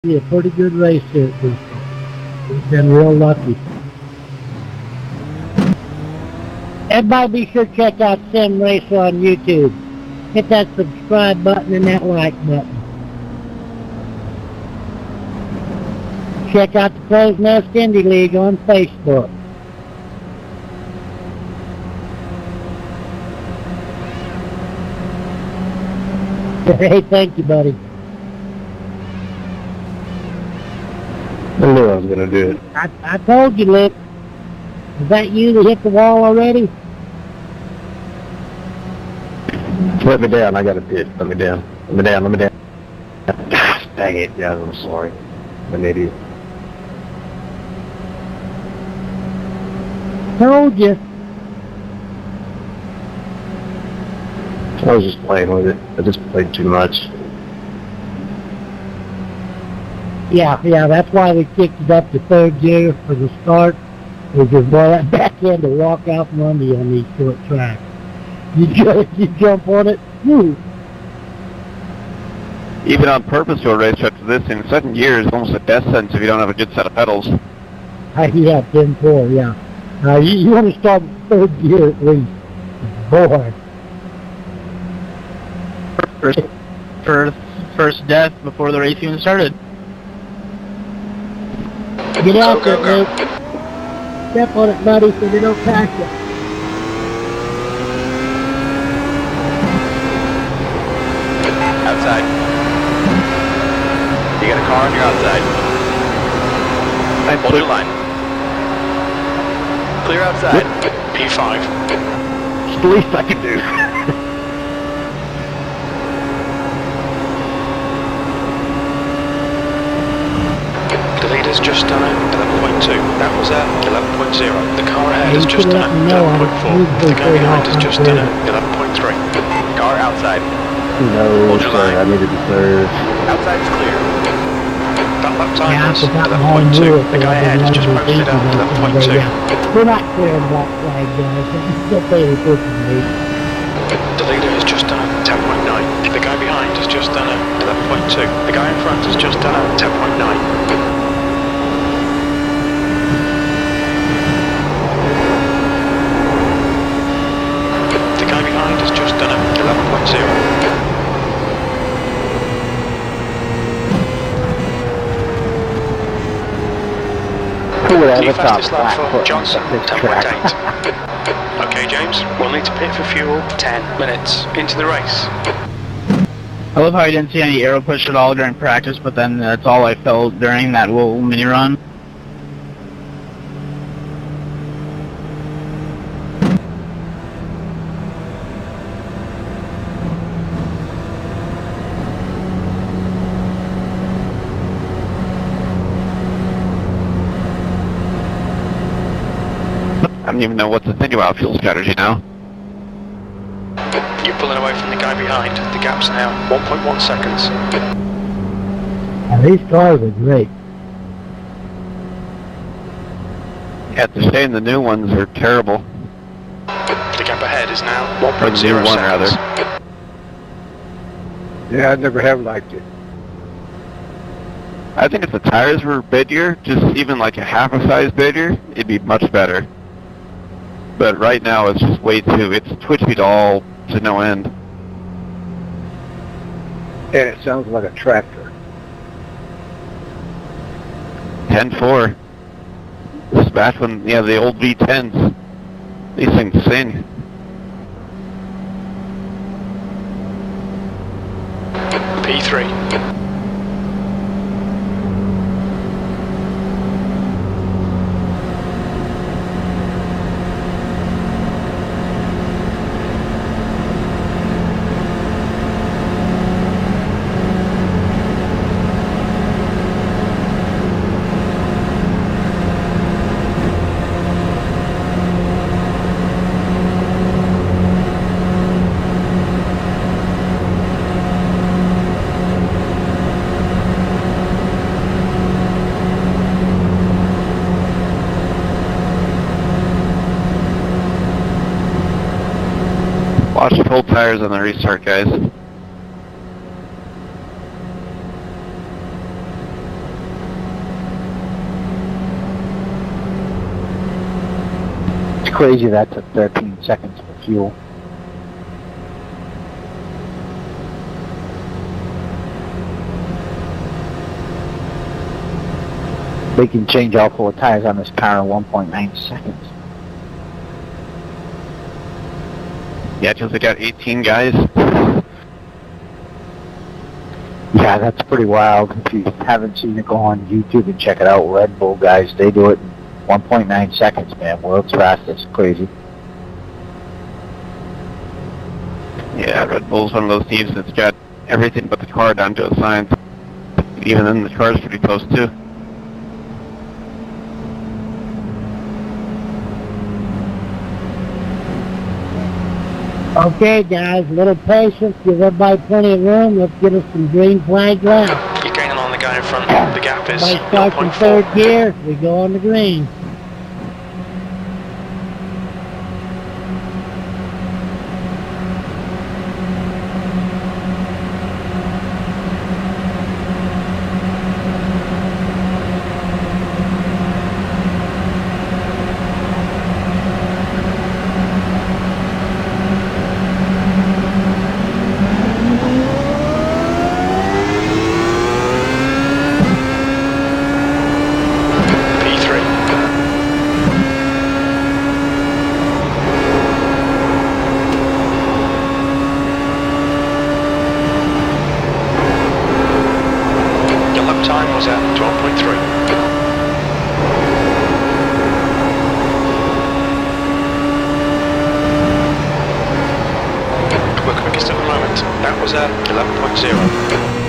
be a pretty good race here at Bristol. We've been real lucky. Everybody be sure to check out Sim Racer on YouTube. Hit that subscribe button and that like button. Check out the Crow's Nest Indie League on Facebook. Hey, thank you, buddy. I knew I was going to do it. I told you, Luke. Is that you that hit the wall already? Let me down. I got a pit. Let me down. Let me down. Let me down. Dang it. Yeah, I'm sorry. I'm an idiot. Told you. I was just playing with it. I just played too much. Yeah, that's why we kicked it up to third gear for the start. Because boy, that back end to walk out from under you on these short tracks. You jump on it, whoo. Even on purpose to a racetrack to this in second gear is almost a death sentence if you don't have a good set of pedals. Yeah, 10-4, yeah. You want to start with third gear at least. Boy. First death before the race even started. Get out there, Luke. Step on it, buddy, so they don't pass you. Outside. You got a car and you're outside. Hold your line. Clear outside. P5. It's the least I can do. Has just done it, 11.2. That was at 11.0. The car ahead has just done it, 11.4. The guy behind has just done it, 11.3. Car outside. No, sorry, I needed to serve. Outside's clear. That lap time is 11.2. The guy ahead has just posted up 11.2. We're not clearing black flag, guys. You still pay attention to me. The leader has just done it, 10.9. The guy behind has just done it, 11.2. The guy in front has just done it, 10.9. Has just done it, 11.0. The fastest lap for Johnson, 10.8. Okay, James, we'll need to pit for fuel 10 minutes into the race. I love how I didn't see any aero push at all during practice, but then that's all I felt during that little mini run. I don't even know what to think about fuel strategy now. You're pulling away from the guy behind. The gap's now 1.1 seconds. Now, these cars are great. Yeah, it's a shame the new ones are terrible. The gap ahead is now 1.0 seconds. rather. Yeah, I never have liked it. I think if the tires were bigger, just even like a half a size bigger, it'd be much better. But right now it's just way too, it's twitch speed all to no end. And it sounds like a tractor. 10.4. This is back when, yeah, the old V10s. These things sing. P3. Watch the full tires on the restart, guys. crazy that took 13 seconds for fuel. They can change all 4 tires on this car in 1.9 seconds. Yeah, because they got 18 guys. Yeah, that's pretty wild. If you haven't seen it, go on YouTube and check it out. Red Bull guys, they do it in 1.9 seconds, man. World's fastest. Crazy. Yeah, Red Bull's one of those teams that's got everything but the car down to a science. Even then, the car's pretty close, too. Okay, guys, a little patience. Give everybody plenty of room. Let's get us some green flag laps. You're gaining on the guy in front. The gap is Everybody starts in 0.4. third gear. We go on the green. Time was at 12.3. We're quickest at the moment. That was at 11.0.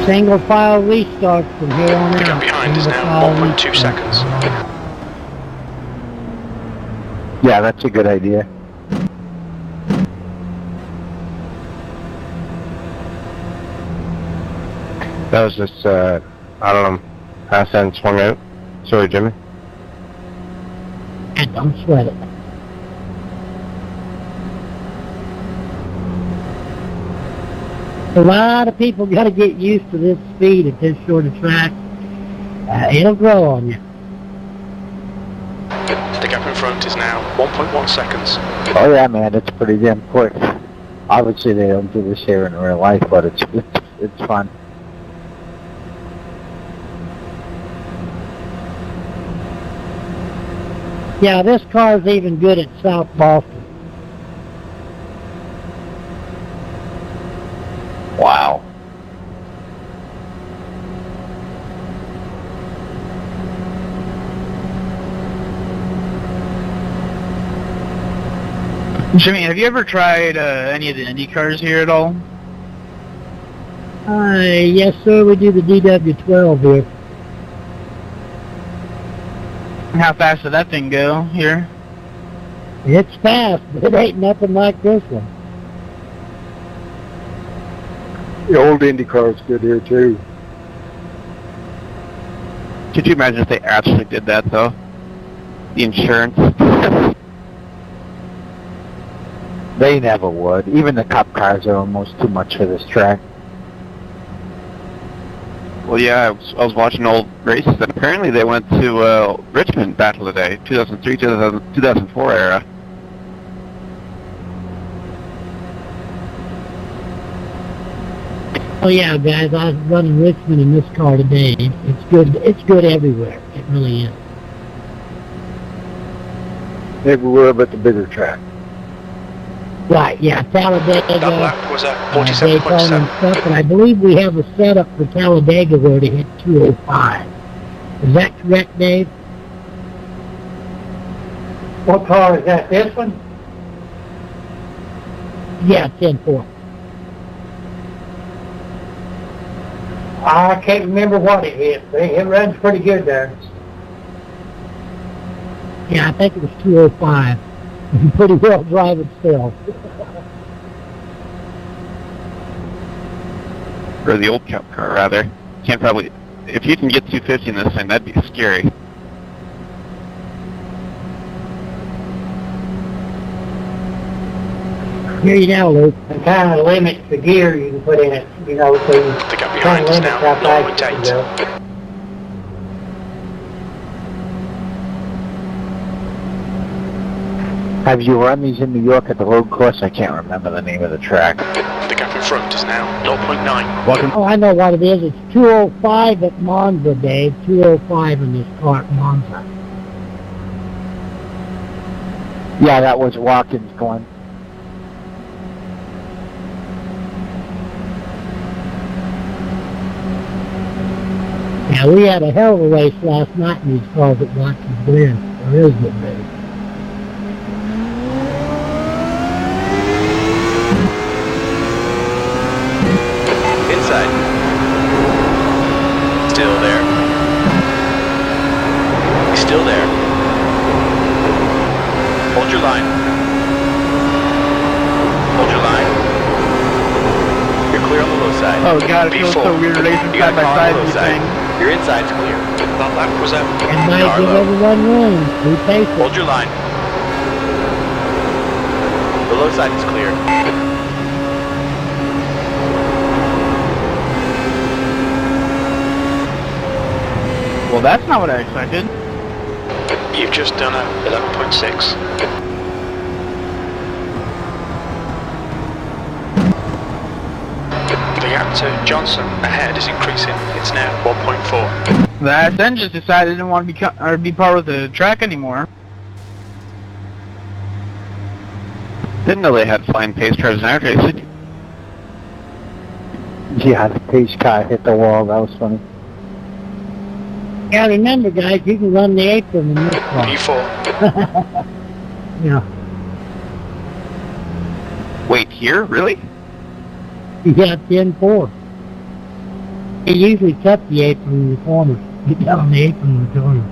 Single file restart from here on The out. gap behind is Single now file 1.2 restart. seconds. Yeah, that's a good idea. That was just, I don't know, pass end swung out. Sorry, Jimmy. And don't sweat it. A lot of people got to get used to this speed at this short a track. It'll grow on you. The gap in front is now 1.1 seconds. Oh yeah, man, it's pretty damn quick. Obviously, they don't do this here in real life, but it's fun. Yeah, this car's even good at South Boston. Wow. Jimmy, have you ever tried any of the Indy cars here at all? Yes, sir, we do the DW12 here. How fast did that thing go here? It's fast, but it ain't nothing like this one. The old Indy car is good here, too. Could you imagine if they actually did that, though? The insurance. They never would. Even the Cup cars are almost too much for this track. Well, yeah, I was watching old races, and apparently they went to Richmond Battle of the Day, 2003, 2004 era. Oh yeah, guys, I was running Richmond in this car today. It's good. It's good everywhere. It really is. Everywhere but the bigger track. Right, yeah, Talladega, That lap was at Daytona 47.7. and stuff, and I believe we have a setup for Talladega where to hit 205. Is that correct, Dave? What car is that, this one? Yeah, 10-4. I can't remember what it is, but it runs pretty good there. Yeah, I think it was 205. You can pretty well drive it still. Or the old Cup car, rather. Can't probably... If you can get 250 in this thing, that'd be scary. Hear you now, Luke. It kind of limits the gear you can put in it, you know, so you The gap kind behind of is limits now how fast you can 0.8. go. Have you run these in New York at the road course? I can't remember the name of the track. The gap in front is now 0.9. Oh, I know what it is. It's 205 at Monza, Dave. 205 in this car at Monza. Yeah, that was Watkins going. Yeah, we had a hell of a race last night in these cars at Watkins Glen. It is good race. Inside. Still there. He's still there. Hold your line. Hold your line. You're clear on the low side. Oh god, it feels B4. so weird racing You side got by a car side on the with low these side. things. Your inside's clear. That lap was out. And might Car give low. everyone room. Be patient. Hold your line. The low side is clear. Well, that's not what I expected. You've just done a 11.6. The gap to Johnson ahead is increasing. It's now 1.4. That then just decided it didn't want to be part of the track anymore. Didn't know they had flying pace cars in our racing. Yeah, the pace car hit the wall. That was funny. Yeah, remember, guys, you can run the apron in this car. P4. Yeah. Wait, here? Really? You got 10-4. They usually cut the apron in the corner. You got on the apron in the corner.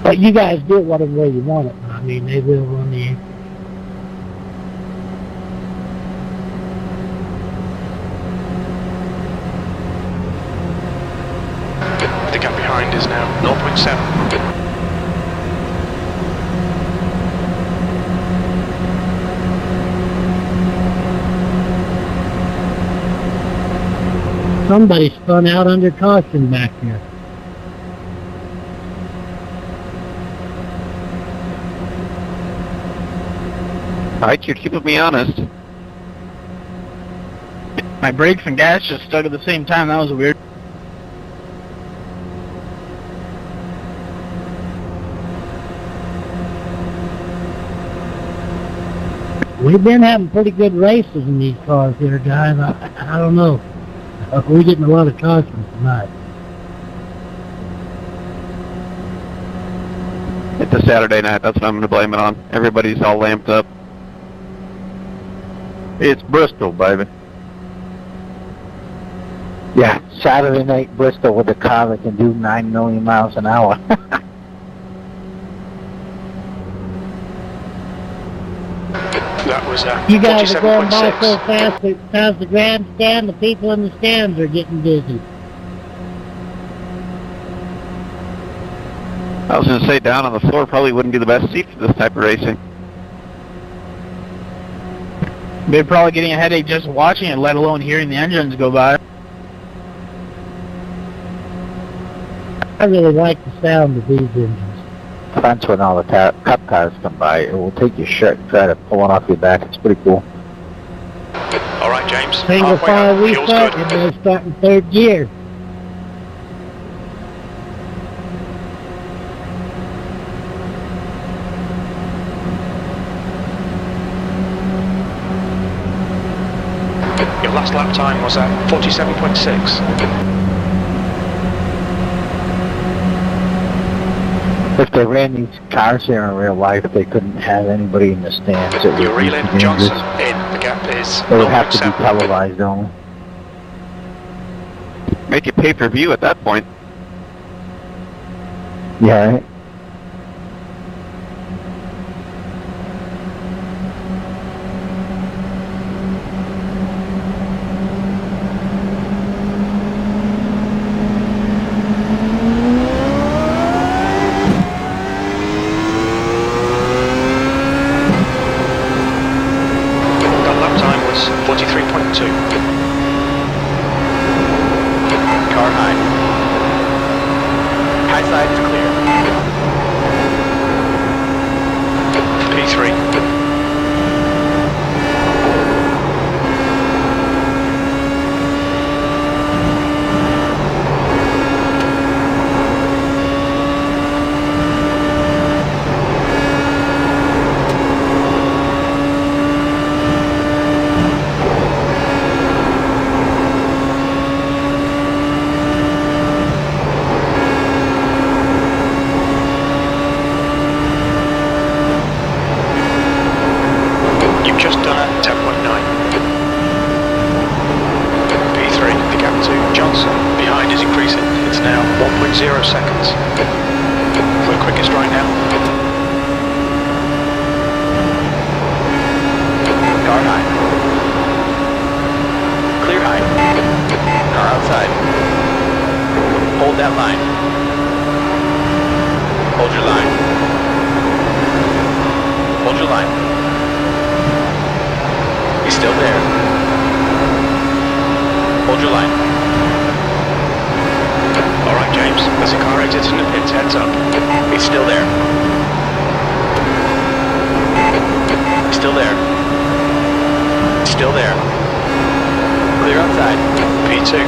But you guys do it whatever way you want it. I mean, they will run the apron. The gap behind is now 0.7. Somebody spun out under caution back there. Alright, you're keeping me honest. My brakes and gas just stuck at the same time. That was weird. We've been having pretty good races in these cars here, guys. I don't know. We're getting a lot of cautions tonight. It's a Saturday night, that's what I'm going to blame it on. Everybody's all lamped up. It's Bristol, baby. Yeah, Saturday night Bristol with a car that can do 9 million miles an hour. That was You guys are going by so 47.6. fast that past the grandstand, the people in the stands are getting busy. I was going to say down on the floor probably wouldn't be the best seat for this type of racing. They're probably getting a headache just watching it, let alone hearing the engines go by. I really like the sound of these engines. Fence when all the cup cars come by, it will take your shirt and try to pull one off your back. It's pretty cool. All right, James. Single Halfway file home. Fuel's reset, good. and they're starting third gear. Your last lap time was at 47.6. If they ran these cars here in real life, they couldn't have anybody in the stands. It would You're be reeling dangerous. Johnson in. The gap is It would have to be 0.7. televised only. Make it pay-per-view at that point. Yeah, right? 43.2. Car high. High side is clear. P3. You've just done a 10.9. P3, the gap to Johnson. Behind is increasing. It's now 1.0 seconds. The quickest right now. Car high. Clear high. Car outside. Hold that line. Hold your line. Hold your line. He's still there. Hold your line. Alright, James. As the car exits in the pits, heads up. He's still there. Still there. Still there. Clear outside. P2.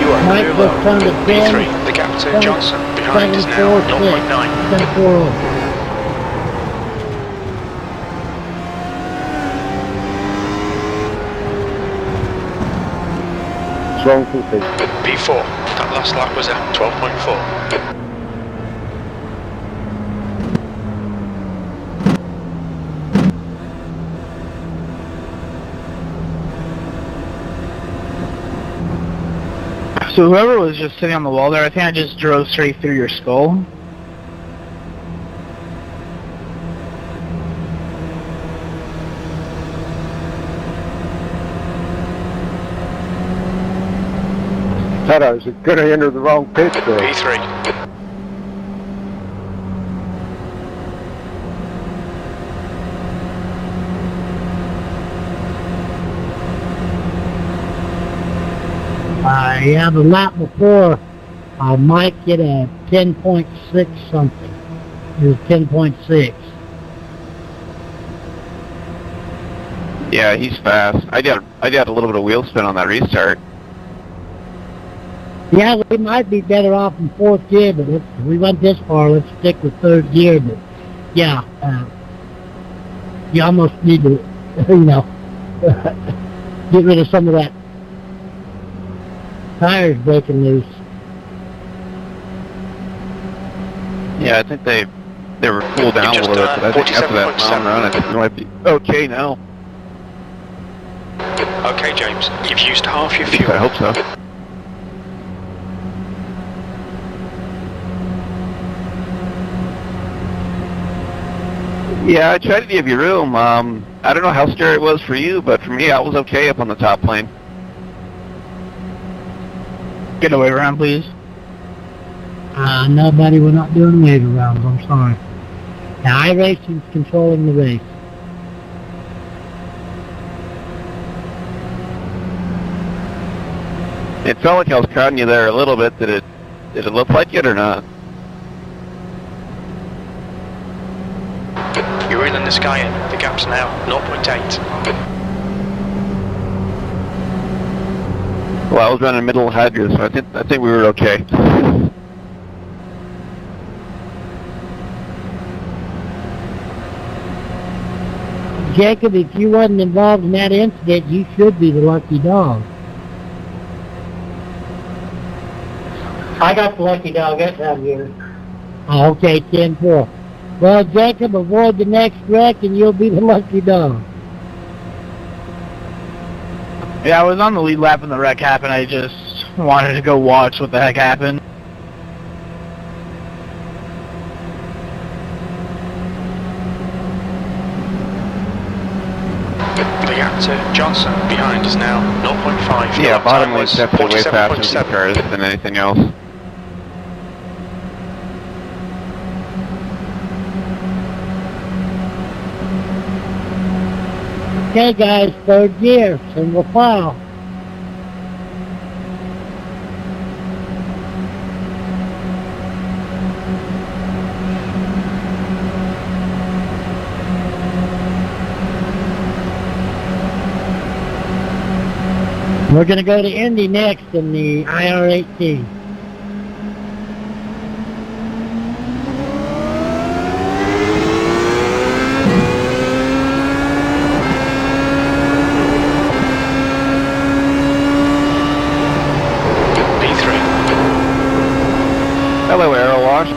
You are Mike clear was low. trying to B3, the gap to Johnson. Behind is now 0.9. 10-4. Wrong conclusion. P4, that last lap was at 12.4. So whoever was just sitting on the wall there, I think I just drove straight through your skull. Thought I was going to enter the wrong pit there. P3. Yeah, the lap before, Mike hit a 10.6 something. It was 10.6. Yeah, he's fast. I got a little bit of wheel spin on that restart. Yeah, we might be better off in fourth gear, but if we went this far, let's stick with third gear. But yeah, you almost need to, get rid of some of that tires breaking loose. Yeah, I think they were cooled down a little bit, but I think after that long run, I think we might be okay now. Okay, James, you've used half your fuel. I hope so. Yeah, I tried to give you room. I don't know how scary it was for you, but for me, I was okay up on the top plane. Get away around, please. No, buddy, we're not doing wave arounds. I'm sorry. Now, iRacing's controlling the race. It felt like I was crowding you there a little bit. Did it look like it or not? You're in the sky in. The gap's now 0.8. Well, I was running middle hydro, so I think we were okay. Jacob, if you wasn't involved in that incident, you should be the lucky dog. I got the lucky dog that time here. Oh, okay, 10-4. Well, Jacob, avoid the next wreck and you'll be the lucky dog. Yeah, I was on the lead lap when the wreck happened. I just wanted to go watch what the heck happened. The gap to Johnson behind is now 0.5. Yeah, Your bottom time lane's was definitely way faster with 47.7. cars than anything else. Okay, guys, third gear, single file. We're going to go to Indy next in the IR-18. P3. Hello, Aerowash.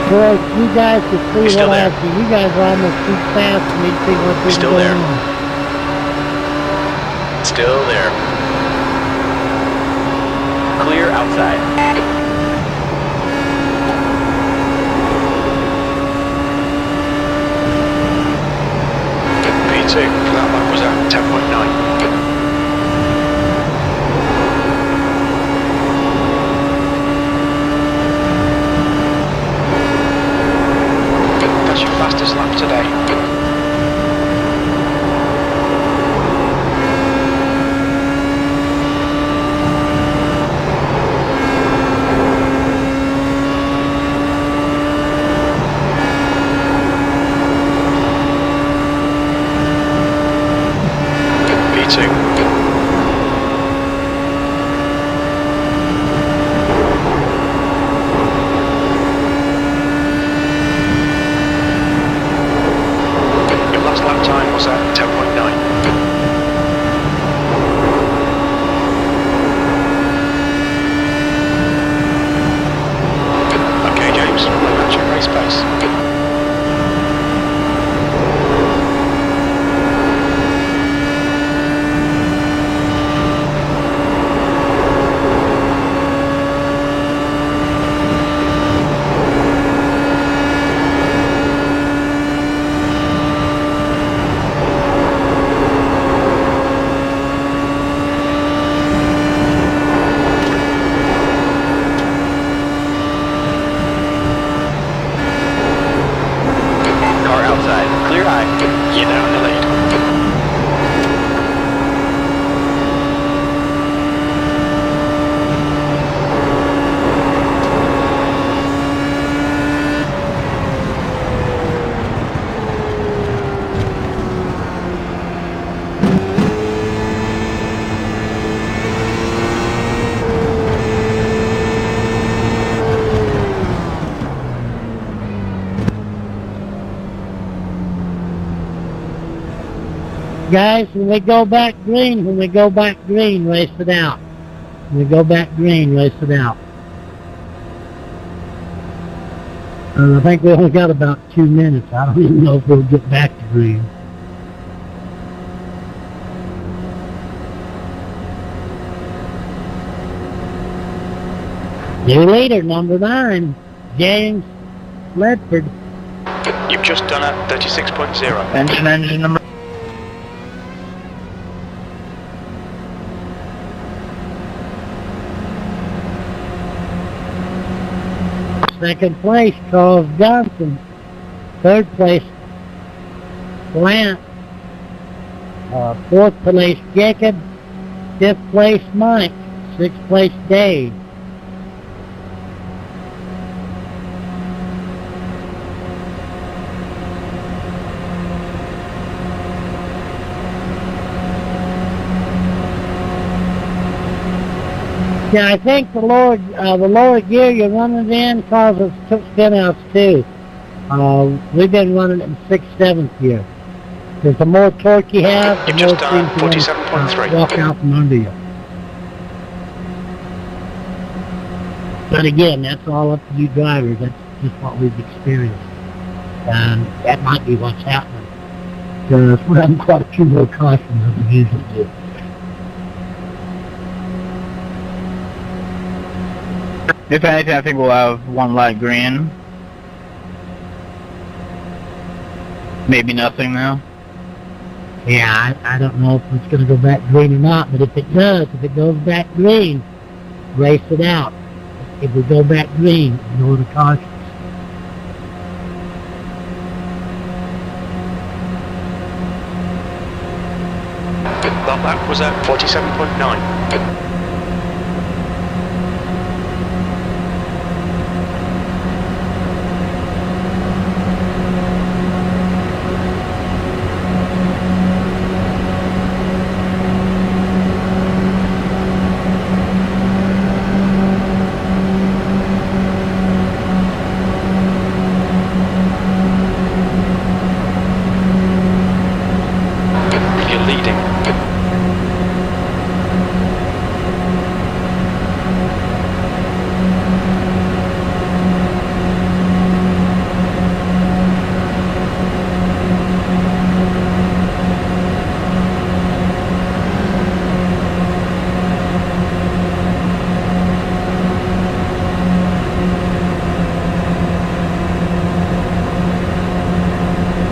Boy, you guys can see You're still what I there. see. You guys are almost too fast for me to see what's Still going there. on. Still there. Clear outside. P2, that lap was at 10.9. That's your fastest lap today. Your last lap time was at 10.9. Okay, James, we're matching race pace. Car outside, clear high. You're now in the lead. Guys, when we go back green, race it out. When we go back green, race it out. I think we only got about 2 minutes. I don't even know if we'll get back to green. New leader, number 9, James Ledford. You've just done at 36.0. Engine number. Second place, Charles Johnson. Third place, Grant. Fourth place, Jacob. Fifth place, Mike. Sixth place, Dave. Yeah, I think the lower gear you're running in causes spinouts too. We've been running it in 6th, 7th gear. Because the more torque you have, the You've more just it done seems to 47.3. walk out from under you. But again, that's all up to you drivers. That's just what we've experienced. And that might be what's happening. we're having quite a few more cautions than we usually do. If anything, I think we'll have one light green. Maybe nothing now. Yeah, I don't know if it's going to go back green or not, but if it does, if it goes back green, race it out. If we go back green, ignore the cautions. That lap was at 47.9.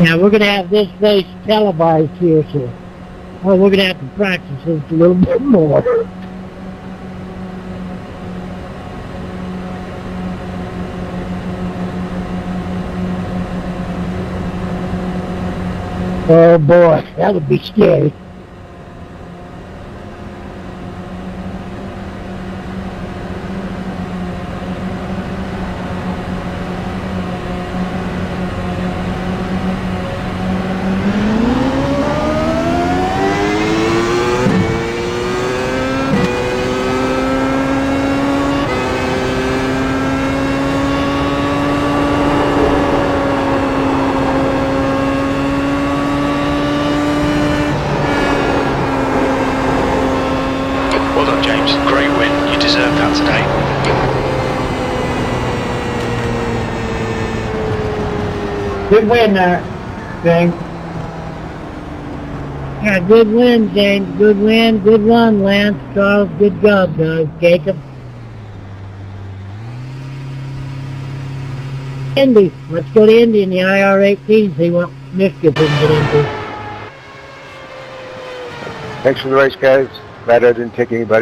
Now we're going to have this race televised here, so we're going to have to practice this a little bit more. Oh boy, that would be scary. Well done, James. Great win. You deserved that today. Good win there, James. Yeah, good win, James. Good win. Good run, Lance. Charles, good job, guys. Jacob. Indy. Let's go to Indy in the IR-18, see what mischief we can get into. Thanks for the race, guys. Glad I didn't take anybody.